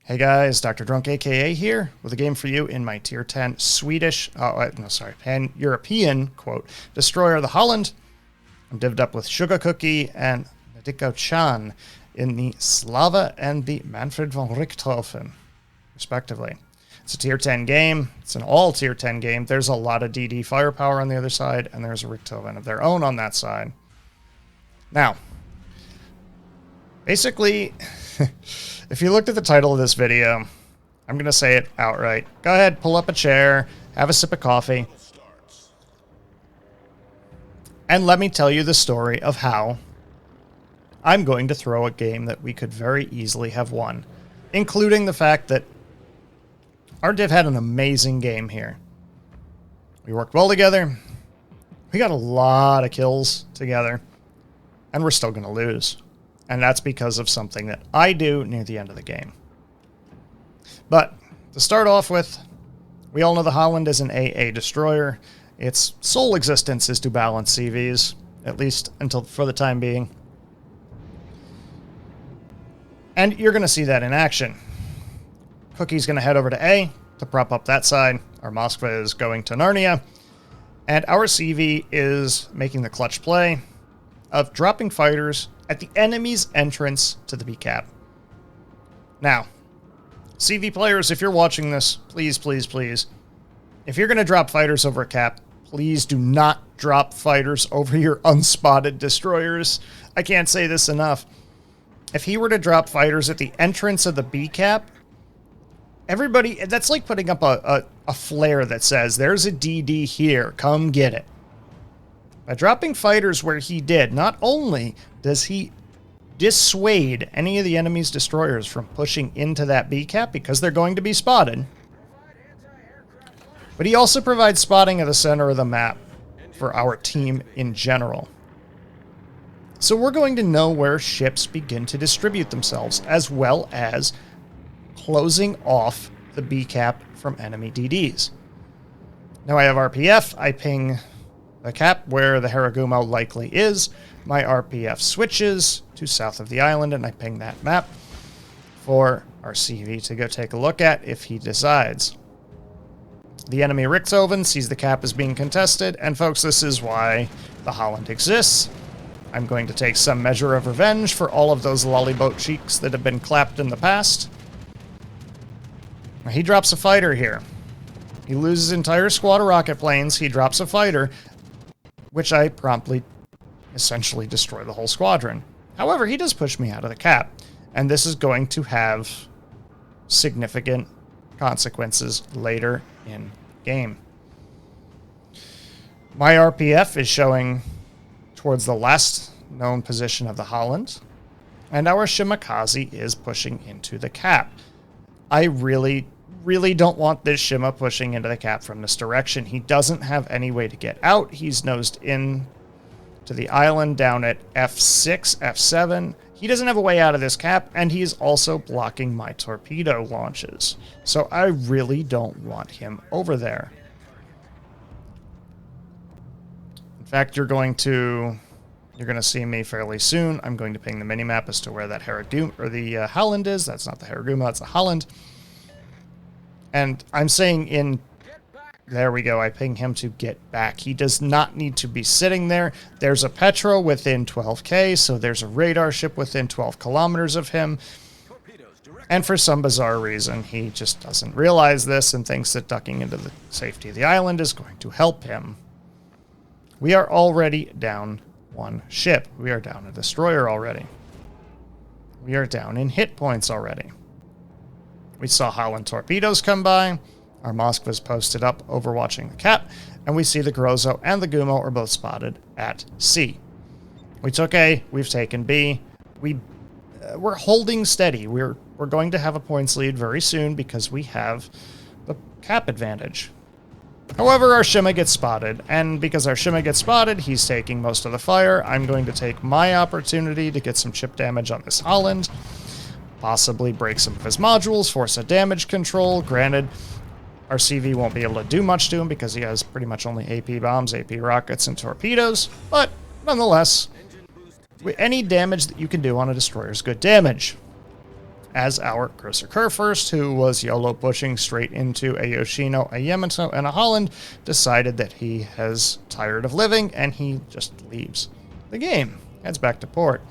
Hey guys, Dr. Drunk aka here with a game for you in my tier 10 Pan-European, quote, destroyer, the Halland. I'm divvied up with Sugar Cookie and Nadiko Chan in the Slava and the Manfred von Richthofen, respectively. It's a tier 10 game. It's an all tier 10 game. There's a lot of DD firepower on the other side, and there's a Richthofen of their own on that side. Now, basically, if you looked at the title of this video, I'm going to say it outright. Go ahead, pull up a chair, have a sip of coffee, and let me tell you the story of how I'm going to throw a game that we could very easily have won, including the fact that our div had an amazing game here. We worked well together. We got a lot of kills together, and we're still going to lose. And that's because of something that I do near the end of the game. But to start off with, we all know the Halland is an AA destroyer. Its sole existence is to balance CVs, at least until for the time being. And you're going to see that in action. Cookie's going to head over to A to prop up that side. Our Moskva is going to Narnia. And our CV is making the clutch play of dropping fighters at the enemy's entrance to the B cap. Now, CV players, if you're watching this, please, please, please, if you're going to drop fighters over a cap, please do not drop fighters over your unspotted destroyers. I can't say this enough. If he were to drop fighters at the entrance of the B cap, everybody, that's like putting up a flare that says, there's a DD here, come get it. By dropping fighters where he did, not only does he dissuade any of the enemy's destroyers from pushing into that B cap because they're going to be spotted, but he also provides spotting at the center of the map for our team in general. So we're going to know where ships begin to distribute themselves, as well as closing off the B cap from enemy DDs. Now I have RPF, I ping the cap where the Haragumo likely is. My RPF switches to south of the island, and I ping that map for our CV to go take a look at if he decides. The enemy Richthofen sees the cap as being contested, and folks, this is why the Halland exists. I'm going to take some measure of revenge for all of those lollyboat cheeks that have been clapped in the past. He drops a fighter here. He loses entire squad of rocket planes. He drops a fighter, which I promptly essentially destroy the whole squadron. However, he does push me out of the cap, and this is going to have significant consequences later in game. My RPF is showing towards the last known position of the Halland, and our Shimakaze is pushing into the cap. I really don't want this Shima pushing into the cap from this direction. He doesn't have any way to get out. He's nosed in to the island down at F6, F7. He doesn't have a way out of this cap, and he's also blocking my torpedo launches. So I really don't want him over there. In fact, you're going to see me fairly soon. I'm going to ping the minimap as to where that Halland is. That's not the Haragumo, that's the Halland. And I'm saying there we go, I ping him to get back. He does not need to be sitting there. There's a Petro within 12k, so there's a radar ship within 12 kilometers of him. And for some bizarre reason, he just doesn't realize this and thinks that ducking into the safety of the island is going to help him. We are already down one ship. We are down a destroyer already. We are down in hit points already. We saw Halland torpedoes come by. Our Moskva's posted up overwatching the cap. And we see the Grozo and the Gumo are both spotted at C. We took A. We've taken B. We're holding steady. We're going to have a points lead very soon because we have the cap advantage. However, our Shima gets spotted. And because our Shima gets spotted, he's taking most of the fire. I'm going to take my opportunity to get some chip damage on this Halland. Possibly break some of his modules, force a damage control. Granted, our CV won't be able to do much to him because he has pretty much only AP bombs, AP rockets, and torpedoes. But nonetheless, any damage that you can do on a destroyer is good damage. as our Grosser Kurfürst, who was YOLO pushing straight into a Yoshino, a Yamato, and a Holland, decided that he is tired of living, and he just leaves the game. Heads back to port.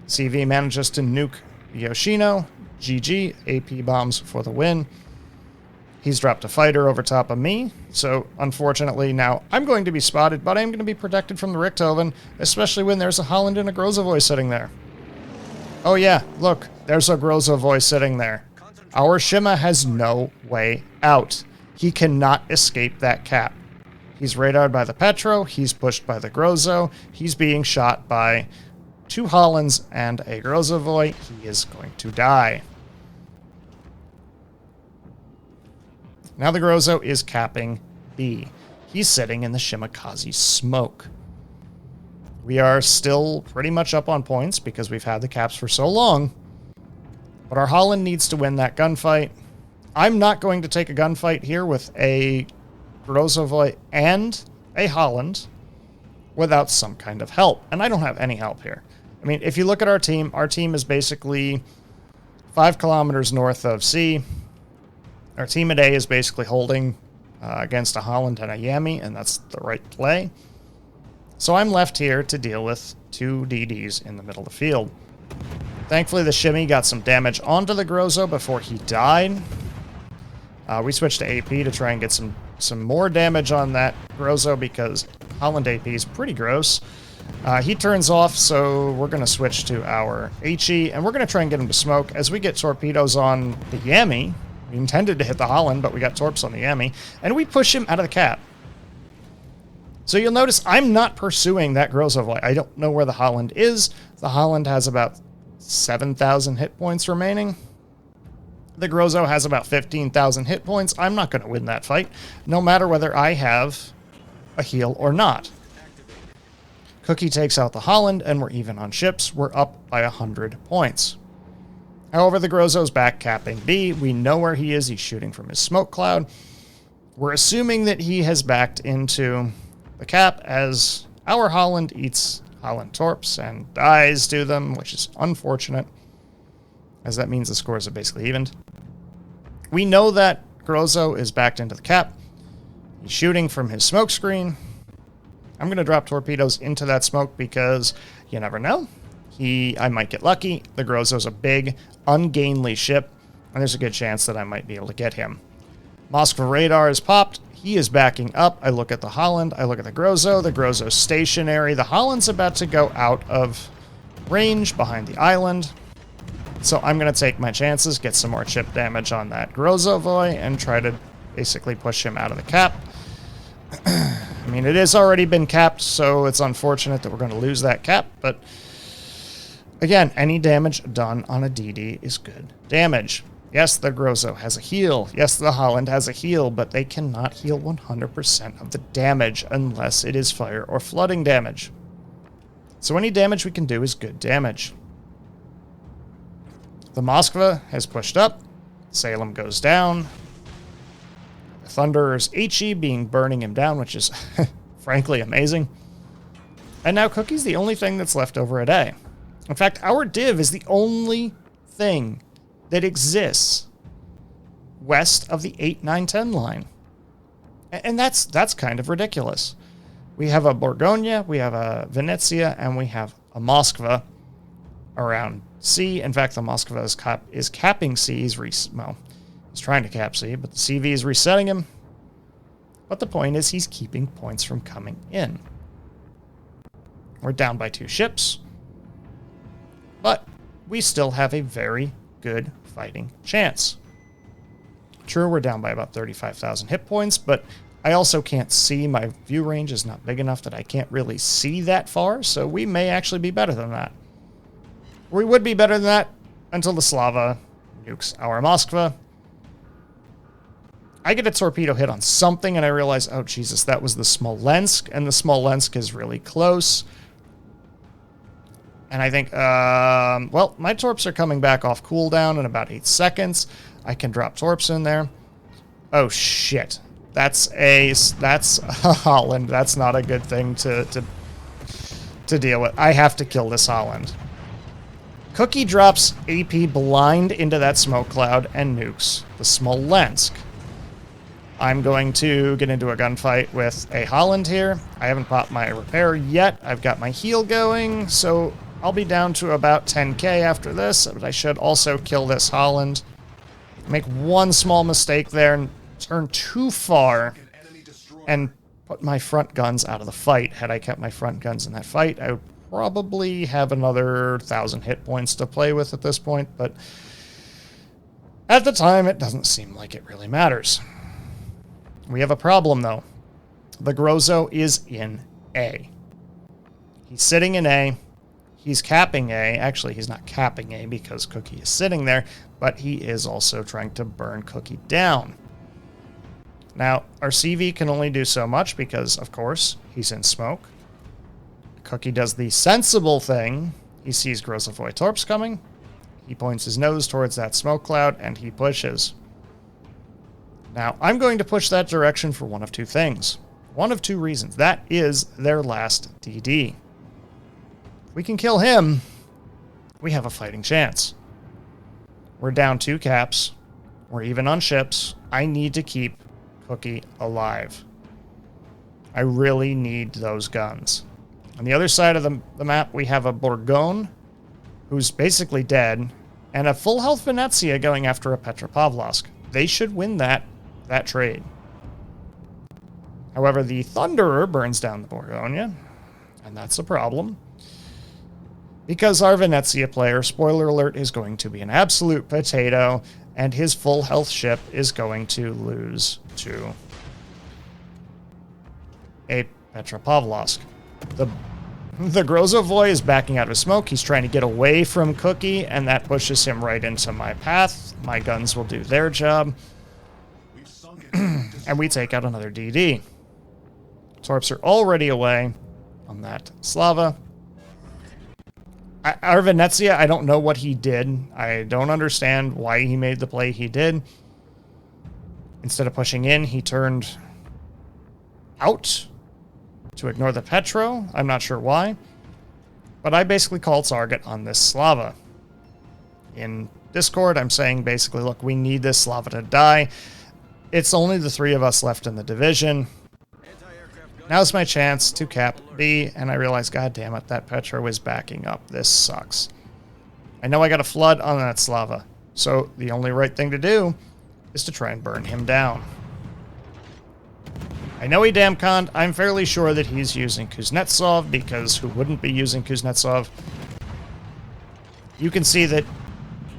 CV manages to nuke Yoshino. GG, AP bombs for the win. He's dropped a fighter over top of me, so unfortunately now I'm going to be spotted, but I'm going to be protected from the Richthofen, especially when there's a Holland and a Grozavoy sitting there. Oh yeah, look, there's a Grozavoy sitting there. Our Shima has no way out. He cannot escape that cap. He's radared by the Petro, he's pushed by the Grozo, he's being shot by 2 Hollands and a Grozavoy. He is going to die. Now the Grozo is capping B. He's sitting in the Shimakaze smoke. We are still pretty much up on points because we've had the caps for so long. But our Holland needs to win that gunfight. I'm not going to take a gunfight here with a Grozavoy and a Holland without some kind of help. And I don't have any help here. I mean, if you look at our team is basically 5 kilometers north of C. Our team at A is basically holding against a Holland and a Yami, and that's the right play. So I'm left here to deal with 2 DDs in the middle of the field. Thankfully, the Shimmy got some damage onto the Grozo before he died. We switched to AP to try and get some more damage on that Grozo because Holland AP is pretty gross. He turns off, so we're going to switch to our HE, and we're going to try and get him to smoke. As we get torpedoes on the Yami, we intended to hit the Holland, but we got torps on the Yami, and we push him out of the cap. So you'll notice I'm not pursuing that Grozavoy. I don't know where the Holland is. The Holland has about 7,000 hit points remaining. The Grozo has about 15,000 hit points. I'm not going to win that fight, no matter whether I have a heal or not. Cookie takes out the Holland, and we're even on ships. We're up by 100 points. However, the Grozo's back capping B. We know where he is. He's shooting from his smoke cloud. We're assuming that he has backed into the cap as our Holland eats Holland torps and dies to them, which is unfortunate, as that means the scores are basically evened. We know that Grozo is backed into the cap. He's shooting from his smoke screen. I'm going to drop torpedoes into that smoke because you never know. I might get lucky. The Grozo's a big, ungainly ship, and there's a good chance that I might be able to get him. Moskva radar is popped. He is backing up. I look at the Holland. I look at the Grozo. The Grozo's stationary. The Holland's about to go out of range behind the island. So I'm going to take my chances, get some more chip damage on that Grozavoy, and try to basically push him out of the cap. I mean, it has already been capped, so it's unfortunate that we're going to lose that cap, but again, any damage done on a DD is good damage. Yes, the Grozo has a heal. Yes, the Holland has a heal, but they cannot heal 100% of the damage unless it is fire or flooding damage. So any damage we can do is good damage. The Moskva has pushed up. Salem goes down. The Thunderer's HE burning him down, which is frankly amazing. And now Cookie's the only thing that's left over at A. In fact, our div is the only thing that exists west of the 8, 9, 10 line. And that's kind of ridiculous. We have a Borgogna, we have a Venezia, and we have a Moskva around C. In fact, the Moskva is capping C. He's trying to cap C, but the CV is resetting him. But the point is he's keeping points from coming in. We're down by 2 ships. But we still have a very good fighting chance. True, we're down by about 35,000 hit points, but I also can't see. My view range is not big enough that I can't really see that far, so we may actually be better than that. We would be better than that until the Slava nukes our Moskva. I get a torpedo hit on something, and I realize, oh, Jesus, that was the Smolensk, and the Smolensk is really close. And I think, well, my torps are coming back off cooldown in about 8 seconds. I can drop torps in there. Oh, shit. That's a Holland. That's not a good thing to deal with. I have to kill this Holland. Cookie drops AP blind into that smoke cloud and nukes the Smolensk. I'm going to get into a gunfight with a Halland here. I haven't popped my repair yet. I've got my heal going, so I'll be down to about 10k after this, but I should also kill this Halland. Make one small mistake there and turn too far and put my front guns out of the fight. Had I kept my front guns in that fight, I would probably have another 1,000 hit points to play with at this point, but at the time, it doesn't seem like it really matters. We have a problem, though. The Grozo is in A. He's sitting in A. He's capping A. Actually, he's not capping A because Cookie is sitting there, but he is also trying to burn Cookie down. Now, our CV can only do so much because, of course, he's in smoke. Cookie does the sensible thing. He sees Grozovoy Torps coming. He points his nose towards that smoke cloud, and he pushes. Now, I'm going to push that direction for one of two things. One of two reasons. That is their last DD. If we can kill him, we have a fighting chance. We're down 2 caps. We're even on ships. I need to keep Cookie alive. I really need those guns. On the other side of the map, we have a Bourgogne, who's basically dead, and a full health Venezia going after a Petropavlovsk. They should win that trade. However, the Thunderer burns down the Bourgogne, and that's a problem. Because our Venezia player, spoiler alert, is going to be an absolute potato, and his full health ship is going to lose to a Petropavlovsk. The Grozovoy is backing out of smoke. He's trying to get away from Cookie, and that pushes him right into my path. My guns will do their job. And we take out another DD. Torps are already away on that Slava. Our Venezia, I don't know what he did. I don't understand why he made the play he did. Instead of pushing in, he turned out to ignore the Petro. I'm not sure why. But I basically called target on this Slava. In Discord, I'm saying basically, look, we need this Slava to die. It's only the 3 of us left in the division. Now's my chance to cap B, and I realize, god damn it, that Petro is backing up. This sucks. I know I got a flood on that Slava, so the only right thing to do is to try and burn him down. I know he damn conned. I'm fairly sure that he's using Kuznetsov, because who wouldn't be using Kuznetsov? You can see that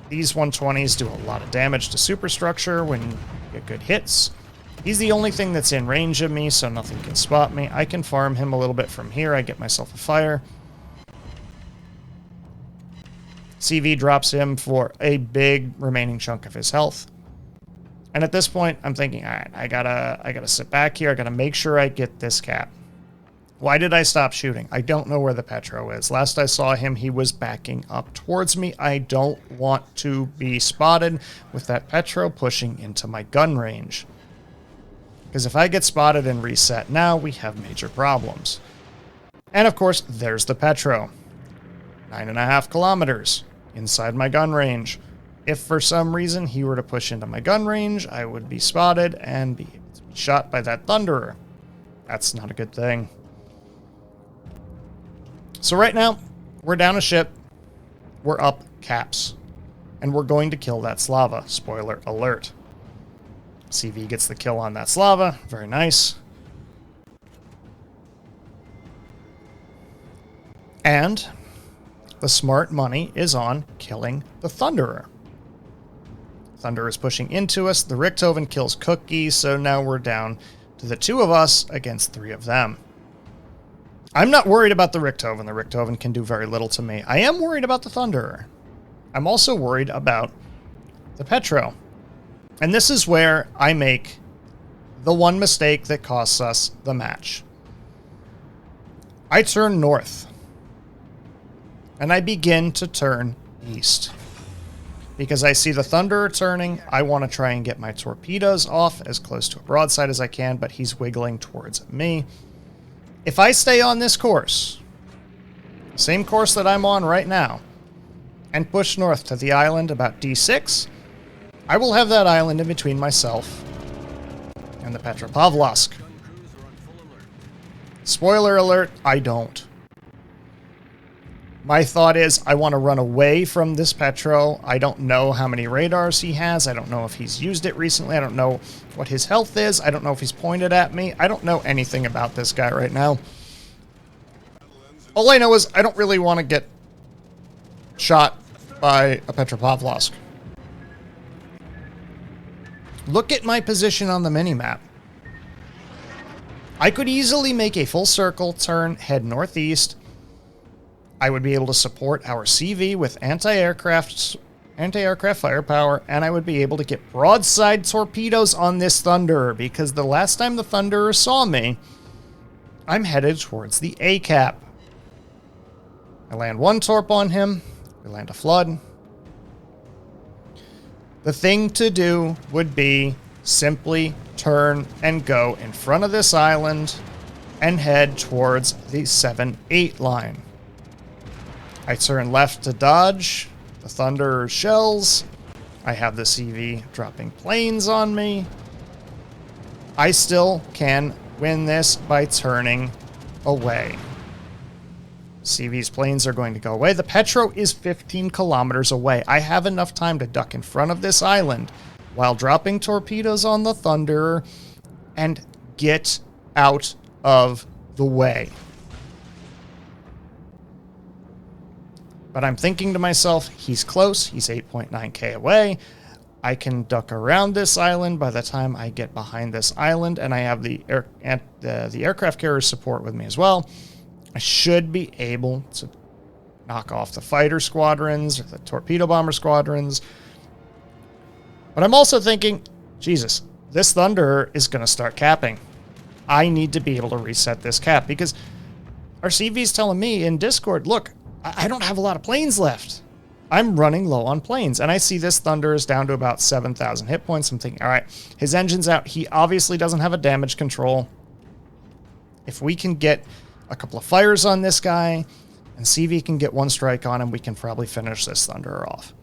these 120s do a lot of damage to superstructure when you get good hits. He's the only thing that's in range of me, so nothing can spot me. I can farm him a little bit from here. I get myself a fire. CV drops him for a big remaining chunk of his health. And at this point, I'm thinking, all right, I gotta sit back here. I gotta make sure I get this cap. Why did I stop shooting? I don't know where the Petro is. Last I saw him, he was backing up towards me. I don't want to be spotted with that Petro pushing into my gun range. Because if I get spotted and reset now, we have major problems. And of course, there's the Petro. 9.5 kilometers inside my gun range. If for some reason he were to push into my gun range, I would be spotted and be shot by that Thunderer. That's not a good thing. So right now, we're down a ship. We're up caps. And we're going to kill that Slava. Spoiler alert. CV gets the kill on that Slava. Very nice. And the smart money is on killing the Thunderer. Thunder is pushing into us. The Richthofen kills Cookie, so now we're down to the 2 of us against 3 of them. I'm not worried about the Richthofen. The Richthofen can do very little to me. I am worried about the Thunderer. I'm also worried about the Petro. And this is where I make the one mistake that costs us the match. I turn north. And I begin to turn east. Because I see the Thunderer turning, I want to try and get my torpedoes off as close to a broadside as I can, but he's wiggling towards me. If I stay on this course, same course that I'm on right now, and push north to the island about D6. I will have that island in between myself and the Petropavlovsk. Spoiler alert, I don't. My thought is I want to run away from this Petro. I don't know how many radars he has. I don't know if he's used it recently. I don't know what his health is. I don't know if he's pointed at me. I don't know anything about this guy right now. All I know is I don't really want to get shot by a Petropavlovsk. Look at my position on the minimap. I could easily make a full circle, turn, head northeast. I would be able to support our CV with anti-aircraft firepower, and I would be able to get broadside torpedoes on this Thunderer, because the last time the Thunderer saw me, I'm headed towards the A-cap. I land one torp on him. We land a flood. The thing to do would be simply turn and go in front of this island and head towards the 7-8 line. I turn left to dodge the Thunderer shells. I have the CV dropping planes on me. I still can win this by turning away. CV's planes are going to go away. The Petro is 15 kilometers away. I have enough time to duck in front of this island while dropping torpedoes on the Thunderer and get out of the way. But I'm thinking to myself, he's close. He's 8.9k away. I can duck around this island by the time I get behind this island, and I have the aircraft carrier support with me as well. I should be able to knock off the fighter squadrons or the torpedo bomber squadrons. But I'm also thinking, Jesus, this Thunderer is going to start capping. I need to be able to reset this cap, because our CV's telling me in Discord, look, I don't have a lot of planes left. I'm running low on planes, and I see this Thunderer is down to about 7,000 hit points. I'm thinking, all right, his engine's out. He obviously doesn't have a damage control. If we can get a couple of fires on this guy, and CV can get one strike on him, we can probably finish this Thunderer off.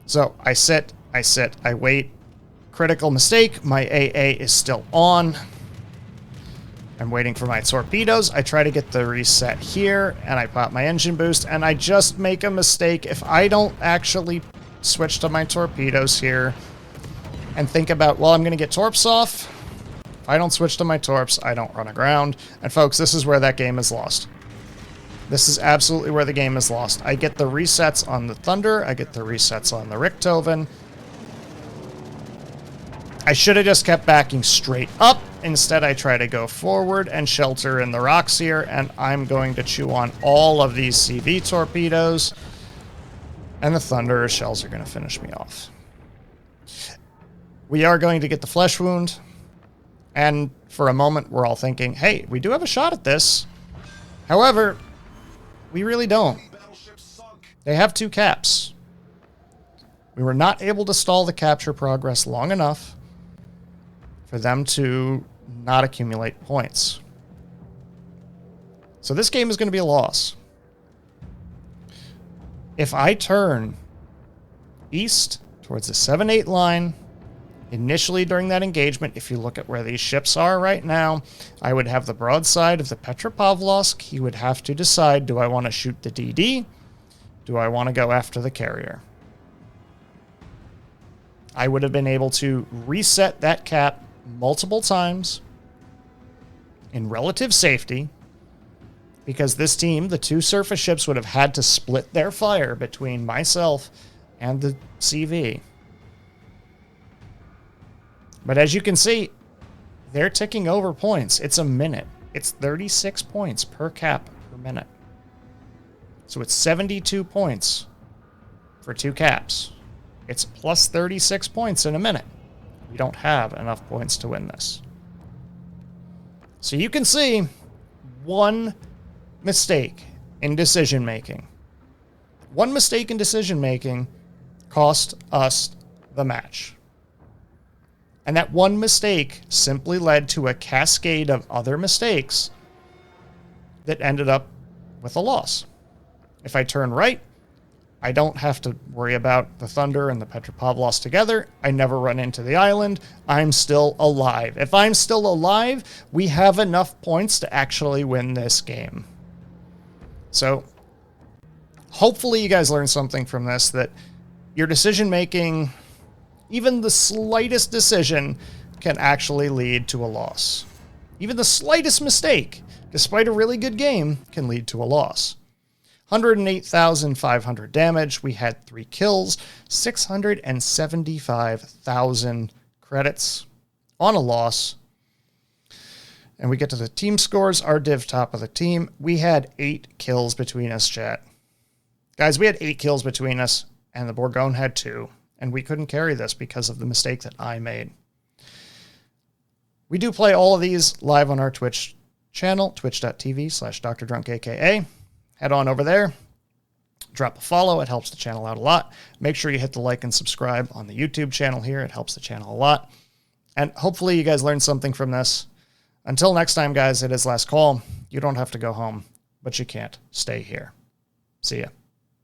So I sit, I wait. Critical mistake, my AA is still on. I'm waiting for my torpedoes. I try to get the reset here, and I pop my engine boost, and I just make a mistake. If I don't actually switch to my torpedoes here and think about, well, I'm going to get torps off. If I don't switch to my torps, I don't run aground. And folks, this is where that game is lost. This is absolutely where the game is lost. I get the resets on the Thunder. I get the resets on the Richthofen. I should have just kept backing straight up. Instead, I try to go forward and shelter in the rocks here, and I'm going to chew on all of these CV torpedoes, and the Thunderer shells are going to finish me off. We are going to get the flesh wound, and for a moment, we're all thinking, hey, we do have a shot at this. However, we really don't. They have 2 caps. We were not able to stall the capture progress long enough for them to not accumulate points. So this game is going to be a loss. If I turn east towards the 7-8 line, initially during that engagement, if you look at where these ships are right now, I would have the broadside of the Petropavlovsk. He would have to decide, do I want to shoot the DD? Do I want to go after the carrier? I would have been able to reset that cap multiple times in relative safety, because this team, the 2 surface ships, would have had to split their fire between myself and the CV. But as you can see, they're ticking over points. It's a minute. It's 36 points per cap per minute. So it's 72 points for 2 caps. It's plus 36 points in a minute. We don't have enough points to win this. So you can see one mistake in decision-making. One mistake in decision-making cost us the match. And that one mistake simply led to a cascade of other mistakes that ended up with a loss. If I turn right, I don't have to worry about the Thunder and the Petropavlovsk together. I never run into the island. I'm still alive. If I'm still alive, we have enough points to actually win this game. So hopefully you guys learned something from this, that your decision making, even the slightest decision, can actually lead to a loss. Even the slightest mistake, despite a really good game, can lead to a loss. 108,500 damage. We had 3 kills, 675,000 credits on a loss. And we get to the team scores. Our div top of the team. We had 8 kills between us, chat. Guys, we had 8 kills between us, and the Bourgogne had 2. And we couldn't carry this because of the mistake that I made. We do play all of these live on our Twitch channel, twitch.tv/DrDrunkAKA. Head on over there, drop a follow. It helps the channel out a lot. Make sure you hit the like and subscribe on the YouTube channel here. It helps the channel a lot. And hopefully you guys learned something from this. Until next time, guys, it is last call. You don't have to go home, but you can't stay here. See ya.